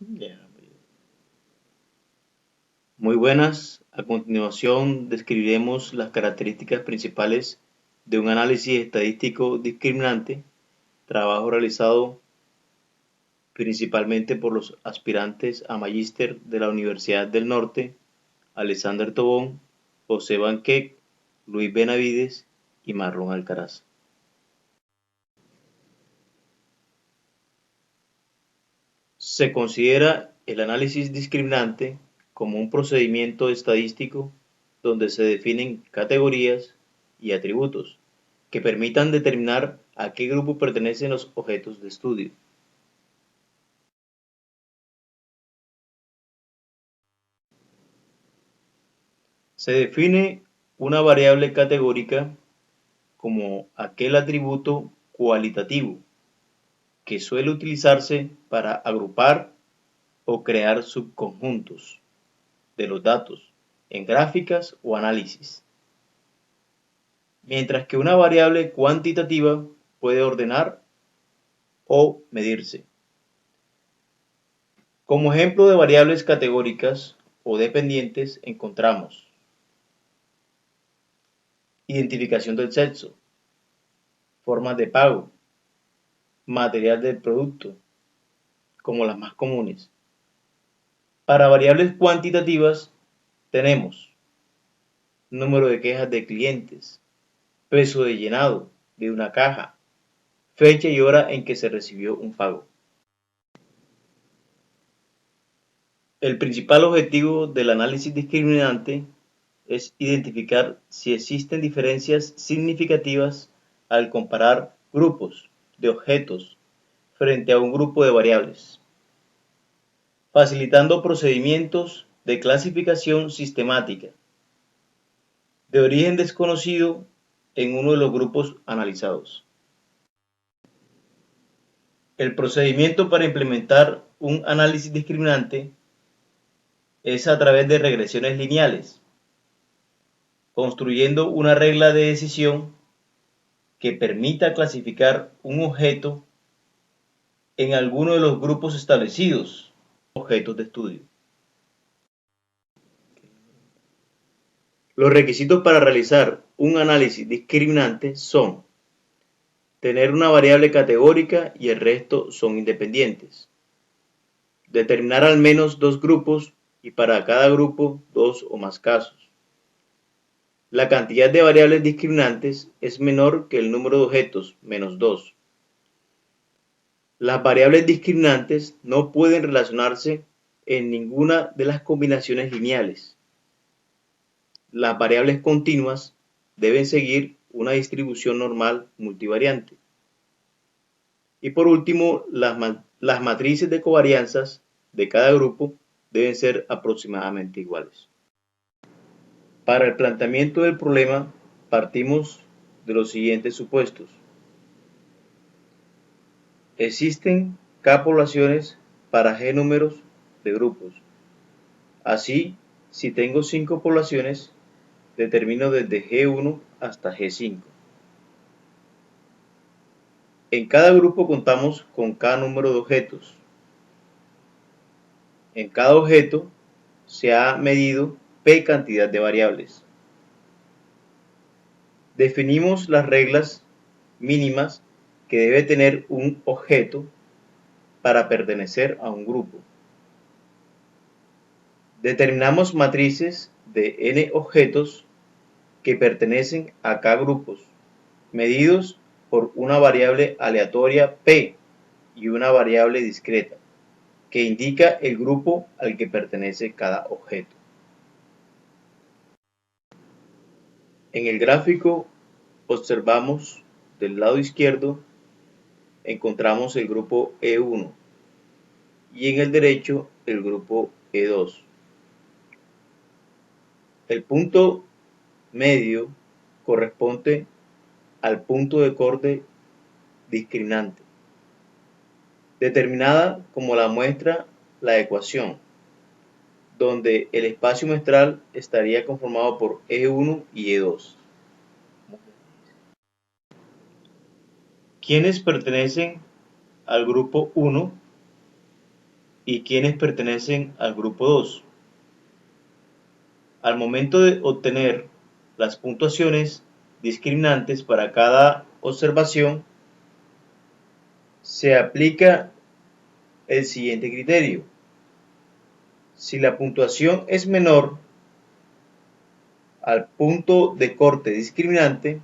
Ya. Muy buenas. A continuación describiremos las características principales de un análisis estadístico discriminante, trabajo realizado principalmente por los aspirantes a magíster de la Universidad del Norte, Alexander Tobón, José Banquet, Luis Benavides y Marlon Alcaraz. Se considera el análisis discriminante como un procedimiento estadístico donde se definen categorías y atributos que permitan determinar a qué grupo pertenecen los objetos de estudio. Se define una variable categórica como aquel atributo cualitativo que suele utilizarse para agrupar o crear subconjuntos de los datos en gráficas o análisis, mientras que una variable cuantitativa puede ordenar o medirse. Como ejemplo de variables categóricas o dependientes encontramos identificación del sexo, formas de pago, material del producto, como las más comunes. Para variables cuantitativas tenemos número de quejas de clientes, peso de llenado de una caja, fecha y hora en que se recibió un pago. El principal objetivo del análisis discriminante es identificar si existen diferencias significativas al comparar grupos de objetos frente a un grupo de variables, facilitando procedimientos de clasificación sistemática de origen desconocido en uno de los grupos analizados. El procedimiento para implementar un análisis discriminante es a través de regresiones lineales, construyendo una regla de decisión que permita clasificar un objeto en alguno de los grupos establecidos, objetos de estudio. Los requisitos para realizar un análisis discriminante son tener una variable categórica y el resto son independientes. Determinar al menos dos grupos y para cada grupo dos o más casos. La cantidad de variables discriminantes es menor que el número de objetos, menos 2. Las variables discriminantes no pueden relacionarse en ninguna de las combinaciones lineales. Las variables continuas deben seguir una distribución normal multivariante. Y por último, las matrices de covarianzas de cada grupo deben ser aproximadamente iguales. Para el planteamiento del problema, partimos de los siguientes supuestos. Existen K poblaciones para G números de grupos. Así, si tengo 5 poblaciones, determino desde G1 hasta G5. En cada grupo contamos con K número de objetos. En cada objeto se ha medido P cantidad de variables. Definimos las reglas mínimas que debe tener un objeto para pertenecer a un grupo. Determinamos matrices de n objetos que pertenecen a K grupos, medidos por una variable aleatoria P y una variable discreta, que indica el grupo al que pertenece cada objeto. En el gráfico observamos del lado izquierdo encontramos el grupo E1 y en el derecho el grupo E2. El punto medio corresponde al punto de corte discriminante, determinada como la muestra la ecuación, donde el espacio muestral estaría conformado por E1 y E2. Quienes pertenecen al grupo 1 y quiénes pertenecen al grupo 2. Al momento de obtener las puntuaciones discriminantes para cada observación, se aplica el siguiente criterio. Si la puntuación es menor al punto de corte discriminante,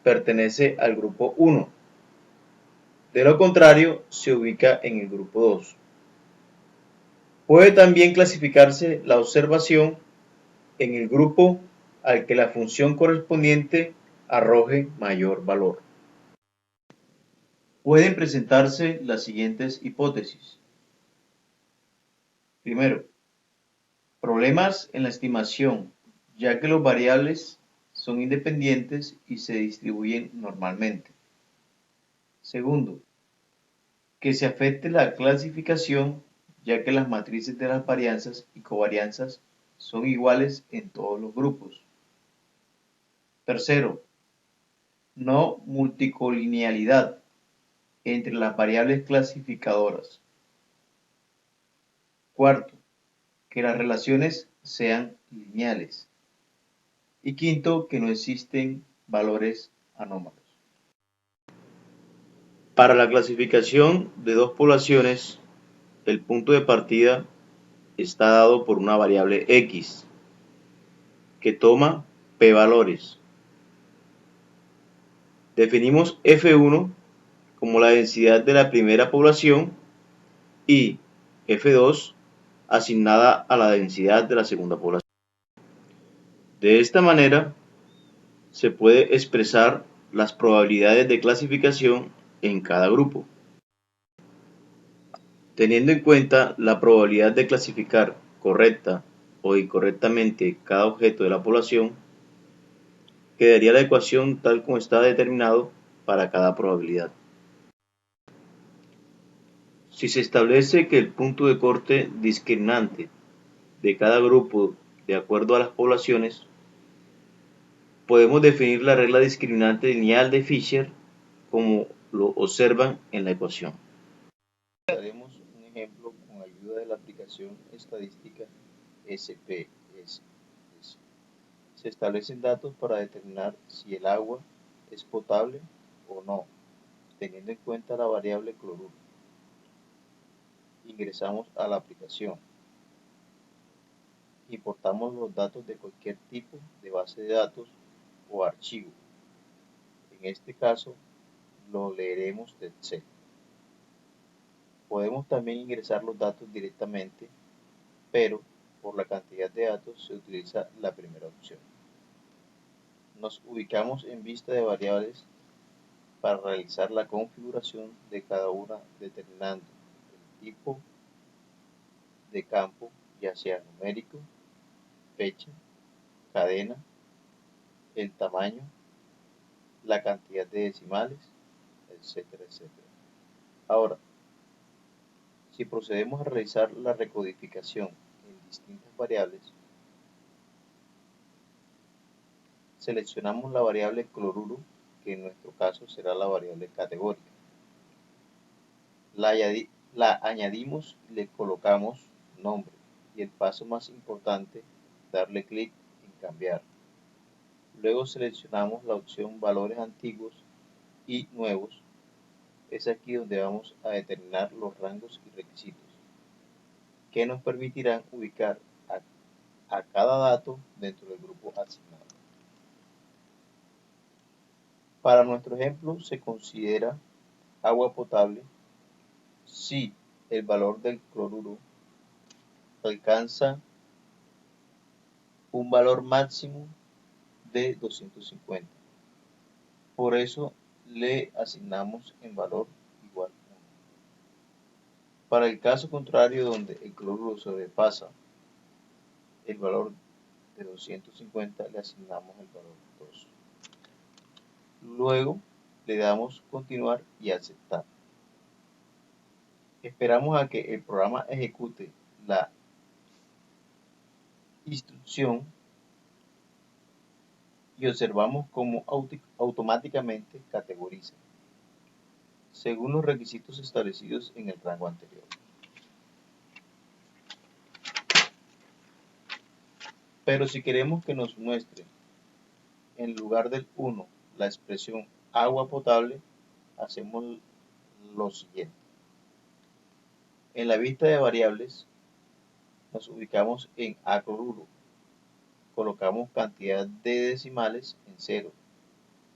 pertenece al grupo 1. De lo contrario, se ubica en el grupo 2. Puede también clasificarse la observación en el grupo al que la función correspondiente arroje mayor valor. Pueden presentarse las siguientes hipótesis. Primero, problemas en la estimación, ya que los variables son independientes y se distribuyen normalmente. Segundo, que se afecte la clasificación, ya que las matrices de las varianzas y covarianzas son iguales en todos los grupos. Tercero, no multicolinealidad entre las variables clasificadoras. Cuarto, que las relaciones sean lineales. Y quinto, que no existen valores anómalos. Para la clasificación de dos poblaciones, el punto de partida está dado por una variable x, que toma p valores. Definimos F1 como la densidad de la primera población y F2 asignada a la densidad de la segunda población. De esta manera, se puede expresar las probabilidades de clasificación en cada grupo. Teniendo en cuenta la probabilidad de clasificar correcta o incorrectamente cada objeto de la población, quedaría la ecuación tal como está determinado para cada probabilidad. Si se establece que el punto de corte discriminante de cada grupo de acuerdo a las poblaciones, podemos definir la regla discriminante lineal de Fisher como lo observan en la ecuación. Haremos un ejemplo con ayuda de la aplicación estadística SPSS. Se establecen datos para determinar si el agua es potable o no, teniendo en cuenta la variable cloruro. Ingresamos a la aplicación. Importamos los datos de cualquier tipo de base de datos o archivo. En este caso, lo leeremos de Excel. Podemos también ingresar los datos directamente, pero por la cantidad de datos se utiliza la primera opción. Nos ubicamos en vista de variables para realizar la configuración de cada una, determinando el tipo de campo, ya sea numérico, fecha, cadena, el tamaño, la cantidad de decimales, etcétera, etcétera. Ahora, si procedemos a realizar la recodificación en distintas variables, seleccionamos la variable cloruro, que en nuestro caso será la variable categórica. La añadimos y le colocamos nombre, y el paso más importante, darle clic en cambiar. Luego seleccionamos la opción valores antiguos y nuevos. Es aquí donde vamos a determinar los rangos y requisitos, que nos permitirán ubicar a cada dato dentro del grupo asignado. Para nuestro ejemplo se considera agua potable si el valor del cloruro alcanza un valor máximo de 250. Por eso le asignamos en valor igual 1. Para el caso contrario, donde el cloruro sobrepasa el valor de 250, le asignamos el valor 2. Luego le damos continuar y aceptar. Esperamos a que el programa ejecute la instrucción y observamos cómo automáticamente categoriza según los requisitos establecidos en el rango anterior. Pero si queremos que nos muestre en lugar del 1 la expresión agua potable, hacemos lo siguiente. En la vista de variables nos ubicamos en A cloruro, colocamos cantidad de decimales en 0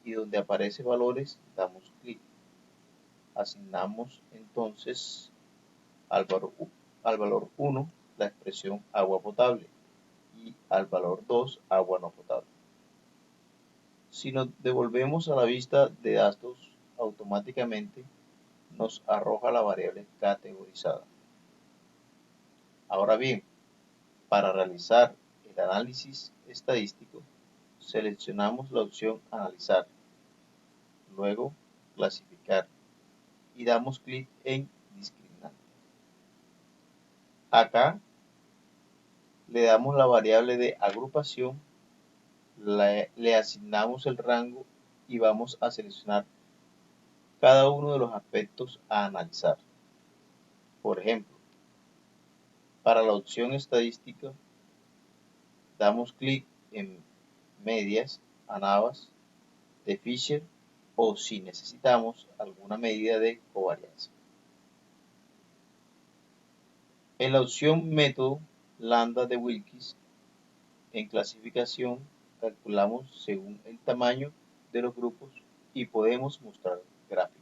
y donde aparece valores damos clic. Asignamos entonces al valor 1 la expresión agua potable y al valor 2 agua no potable. Si nos devolvemos a la vista de datos, automáticamente nos arroja la variable categorizada. Ahora bien, para realizar el análisis estadístico, seleccionamos la opción Analizar, luego Clasificar y damos clic en Discriminante. Acá le damos la variable de agrupación, le asignamos el rango y vamos a seleccionar cada uno de los aspectos a analizar. Por ejemplo, para la opción estadística, damos clic en medias, ANAVAS, de Fisher o si necesitamos alguna medida de covarianza. En la opción método, lambda de Wilkins, en clasificación calculamos según el tamaño de los grupos y podemos mostrar gráficos.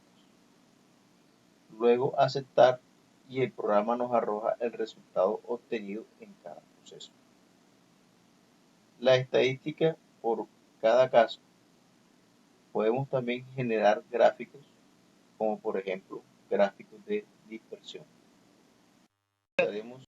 Luego aceptar y el programa nos arroja el resultado obtenido en cada proceso. La estadística por cada caso. Podemos también generar gráficos como por ejemplo gráficos de dispersión. Daremos